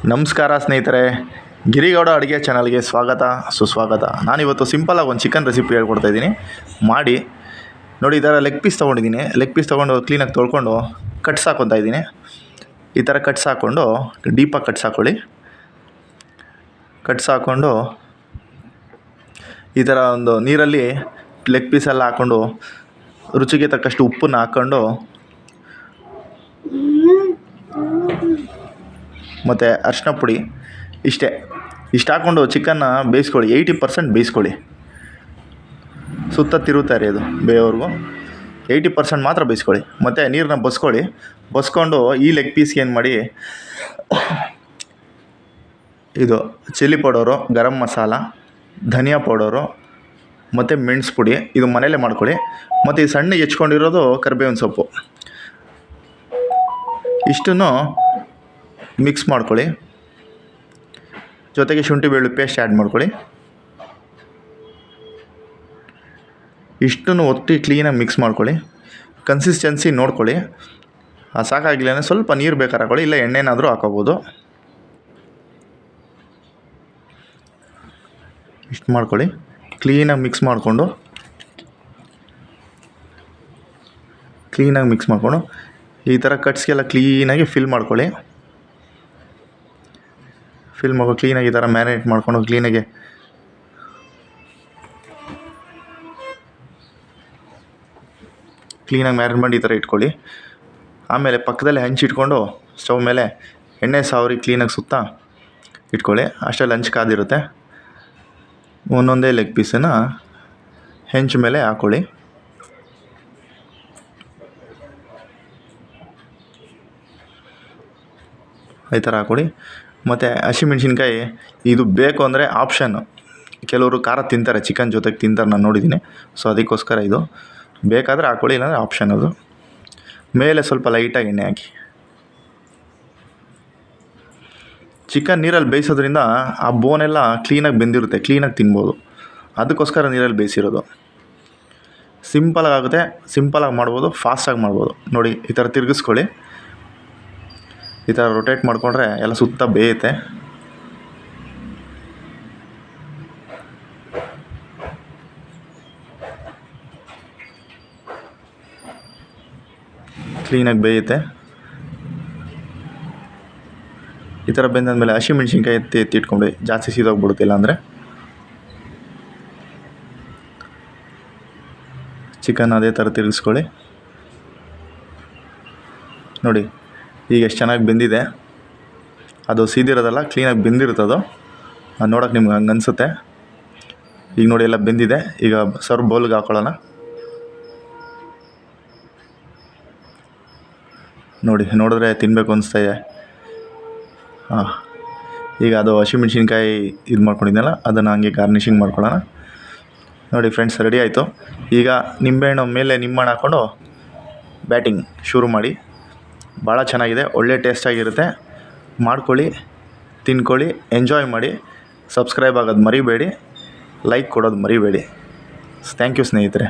ನಮಸ್ಕಾರ ಸ್ನೇಹಿತರೆ, ಗಿರಿಗೌಡ ಅಡುಗೆ ಚಾನಲ್ಗೆ ಸ್ವಾಗತ ಸುಸ್ವಾಗತ. ನಾನಿವತ್ತು ಸಿಂಪಲಾಗಿ ಒಂದು ಚಿಕನ್ ರೆಸಿಪಿ ಹೇಳ್ಕೊಡ್ತಾಯಿದ್ದೀನಿ. ಮಾಡಿ ನೋಡಿ, ಈ ಥರ ಲೆಗ್ ಪೀಸ್ ತೊಗೊಂಡಿದ್ದೀನಿ. ಲೆಗ್ ಪೀಸ್ ತೊಗೊಂಡು ಕ್ಲೀನಾಗಿ ತೊಳ್ಕೊಂಡು ಕಟ್ಸ್ ಹಾಕ್ಕೊತಾ ಇದ್ದೀನಿ. ಈ ಥರ ಕಟ್ಸ್ ಹಾಕ್ಕೊಂಡು ಡೀಪಾಗಿ ಕಟ್ಸ್ ಹಾಕ್ಕೊಳ್ಳಿ. ಕಟ್ಸ್ ಹಾಕ್ಕೊಂಡು ಈ ಥರ ಒಂದು ನೀರಲ್ಲಿ ಲೆಗ್ ಪೀಸೆಲ್ಲ ಹಾಕ್ಕೊಂಡು ರುಚಿಗೆ ತಕ್ಕಷ್ಟು ಉಪ್ಪನ್ನು ಹಾಕ್ಕೊಂಡು ಮತ್ತು ಅರಿಶಿನ ಪುಡಿ ಇಷ್ಟು ಹಾಕ್ಕೊಂಡು ಚಿಕನ್ನ ಬೇಯಿಸ್ಕೊಳ್ಳಿ. 80% ಬೇಯಿಸ್ಕೊಳ್ಳಿ. ಸುತ್ತ ತಿರುತ್ತಾರೆ ಅದು ಬೇಯೋವರೆಗೂ 80% ಮಾತ್ರ ಬೇಯಿಸ್ಕೊಳ್ಳಿ. ಮತ್ತು ನೀರನ್ನ ಬಸ್ಕೊಂಡು ಈ ಲೆಗ್ ಪೀಸ್ಗೆ ಏನು ಮಾಡಿ, ಇದು ಚಿಲ್ಲಿ ಪೌಡರು, ಗರಂ ಮಸಾಲ, ಧನಿಯಾ ಪೌಡರು ಮತ್ತು ಮೆಣಸು ಪುಡಿ ಇದು ಮನೆಯಲ್ಲೇ ಮಾಡ್ಕೊಳ್ಳಿ. ಮತ್ತು ಈ ಸಣ್ಣಗೆ ಹೆಚ್ಕೊಂಡಿರೋದು ಕರಿಬೇವಿನ ಸೊಪ್ಪು ಇಷ್ಟನ್ನು ಮಿಕ್ಸ್ ಮಾಡ್ಕೊಳ್ಳಿ. ಜೊತೆಗೆ ಶುಂಠಿ ಬೆಳ್ಳುಳ್ಳಿ ಪೇಸ್ಟ್ ಆ್ಯಡ್ ಮಾಡ್ಕೊಳ್ಳಿ. ಇಷ್ಟನ್ನು ಒತ್ತಿ ಕ್ಲೀನಾಗಿ ಮಿಕ್ಸ್ ಮಾಡ್ಕೊಳ್ಳಿ. ಕನ್ಸಿಸ್ಟೆನ್ಸಿ ನೋಡ್ಕೊಳ್ಳಿ. ಸಾಕಾಗಿಲ್ಲ ಅಂದರೆ ಸ್ವಲ್ಪ ನೀರು ಬೇಕಾದ್ರೆ ಹಾಕೊಳ್ಳಿ, ಇಲ್ಲ ಎಣ್ಣೆನಾದರೂ ಹಾಕೋಬೋದು. ಇಷ್ಟು ಮಾಡ್ಕೊಳ್ಳಿ. ಕ್ಲೀನಾಗಿ ಮಿಕ್ಸ್ ಮಾಡಿಕೊಂಡು ಈ ಥರ ಕಟ್ಸ್ಗೆಲ್ಲ ಕ್ಲೀನಾಗಿ ಫಿಲ್ ಮಾಡ್ಕೊಳ್ಳಿ. ಕ್ಲೀನಾಗಿ ಈ ಥರ ಮ್ಯಾರಿನೇಟ್ ಮಾಡ್ಕೊಂಡು ಕ್ಲೀನಾಗಿ ಮ್ಯಾರಿನೇಟ್ ಮಾಡಿ ಈ ಥರ ಇಟ್ಕೊಳ್ಳಿ. ಆಮೇಲೆ ಪಕ್ಕದಲ್ಲೇ ಹಂಚಿಟ್ಕೊಂಡು ಸ್ಟವ್ ಮೇಲೆ ಎಣ್ಣೆ ಸಾವರಿ ಕ್ಲೀನಾಗಿ ಸುತ್ತ ಇಟ್ಕೊಳ್ಳಿ. ಅಷ್ಟರಲ್ಲಿ ಹಂಚು ಕಾದಿರುತ್ತೆ. ಒಂದೊಂದೇ ಲೆಗ್ ಪೀಸನ್ನು ಹೆಂಚು ಮೇಲೆ ಹಾಕ್ಕೊಳ್ಳಿ. ಈ ಥರ ಹಾಕ್ಕೊಳ್ಳಿ. ಮತ್ತು ಹಸಿಮೆಣ್ಸಿನ್ಕಾಯಿ ಇದು ಬೇಕು ಅಂದರೆ ಆಪ್ಷನ್ನು. ಕೆಲವರು ಖಾರ ತಿಂತಾರೆ, ಚಿಕನ್ ಜೊತೆಗೆ ತಿಂತಾರೆ, ನಾನು ನೋಡಿದ್ದೀನಿ. ಸೊ ಅದಕ್ಕೋಸ್ಕರ ಇದು ಬೇಕಾದರೆ ಹಾಕ್ಕೊಳ್ಳಿ, ಇಲ್ಲಾಂದರೆ ಆಪ್ಷನ್ ಅದು. ಮೇಲೆ ಸ್ವಲ್ಪ ಲೈಟಾಗಿ ಎಣ್ಣೆ ಹಾಕಿ. ಚಿಕನ್ ನೀರಲ್ಲಿ ಬೇಯಿಸೋದ್ರಿಂದ ಆ ಬೋನೆಲ್ಲ ಕ್ಲೀನಾಗಿ ಬೆಂದಿರುತ್ತೆ, ಕ್ಲೀನಾಗಿ ತಿನ್ಬೋದು. ಅದಕ್ಕೋಸ್ಕರ ನೀರಲ್ಲಿ ಬೇಯಿಸಿರೋದು. ಸಿಂಪಲಾಗಿ ಆಗುತ್ತೆ, ಸಿಂಪಲಾಗಿ ಮಾಡ್ಬೋದು, ಫಾಸ್ಟಾಗಿ ಮಾಡ್ಬೋದು. ನೋಡಿ, ಈ ಥರ ತಿರುಗಿಸ್ಕೊಳ್ಳಿ. ಈ ಥರ ರೊಟೇಟ್ ಮಾಡಿಕೊಂಡ್ರೆ ಎಲ್ಲ ಸುತ್ತ ಬೇಯುತ್ತೆ. ಕ್ಲೀನಾಗಿ ಬೇಯುತ್ತೆ. ಈ ಥರ ಬೆಂದಾದ್ಮೇಲೆ ಹಸಿಮೆಣ್ಸಿನ್ಕಾಯಿ ಎತ್ತಿಟ್ಕೊಂಡು ಜಾಸ್ತಿ ಸೀದೋಗ್ಬಿಡುತ್ತಿಲ್ಲ ಅಂದರೆ ಚಿಕನ್ ಅದೇ ಥರ ತಿರುಗಿಸ್ಕೊಳ್ಳಿ. ನೋಡಿ ಈಗ ಎಷ್ಟು ಚೆನ್ನಾಗಿ ಬೆಂದಿದೆ. ಅದು ಸೀದಿರೋದಲ್ಲ, ಕ್ಲೀನಾಗಿ ಬೆಂದಿರುತ್ತದು. ನೋಡೋಕೆ ನಿಮ್ಗೆ ಹಂಗೆ ಅನಿಸುತ್ತೆ. ಈಗ ನೋಡಿ ಎಲ್ಲ ಬೆಂದಿದೆ. ಈಗ ಸರ್ವ್ ಬೌಲ್ಗೆ ಹಾಕೊಳ್ಳೋಣ. ನೋಡಿದ್ರೆ ತಿನ್ನಬೇಕು ಅನಿಸ್ತಾಯಿದೆ. ಈಗ ಅದು ಹಸಿಮೆಣ್ಸಿನ್ಕಾಯಿ ಇದು ಮಾಡ್ಕೊಂಡಿದ್ದೆನಲ್ಲ, ಅದನ್ನು ಹಂಗೆ ಗಾರ್ನಿಷಿಂಗ್ ಮಾಡ್ಕೊಳ್ಳೋಣ. ನೋಡಿ ಫ್ರೆಂಡ್ಸ್, ರೆಡಿ ಆಯಿತು. ಈಗ ನಿಂಬೆಹಣ್ಣು ಮೇಲೆ ನಿಂಬೆಹಣ್ಣು ಹಾಕ್ಕೊಂಡು ಬ್ಯಾಟಿಂಗ್ ಶುರು ಮಾಡಿ. ಭಾಳ ಚೆನ್ನಾಗಿದೆ, ಒಳ್ಳೆ ಟೇಸ್ಟಾಗಿರುತ್ತೆ. ಮಾಡ್ಕೊಳ್ಳಿ, ತಿನ್ಕೊಳ್ಳಿ, ಎಂಜಾಯ್ ಮಾಡಿ. ಸಬ್ಸ್ಕ್ರೈಬ್ ಆಗೋದು ಮರಿಬೇಡಿ, ಲೈಕ್ ಕೊಡೋದು ಮರಿಬೇಡಿ. ಥ್ಯಾಂಕ್ ಯು ಸ್ನೇಹಿತರೆ.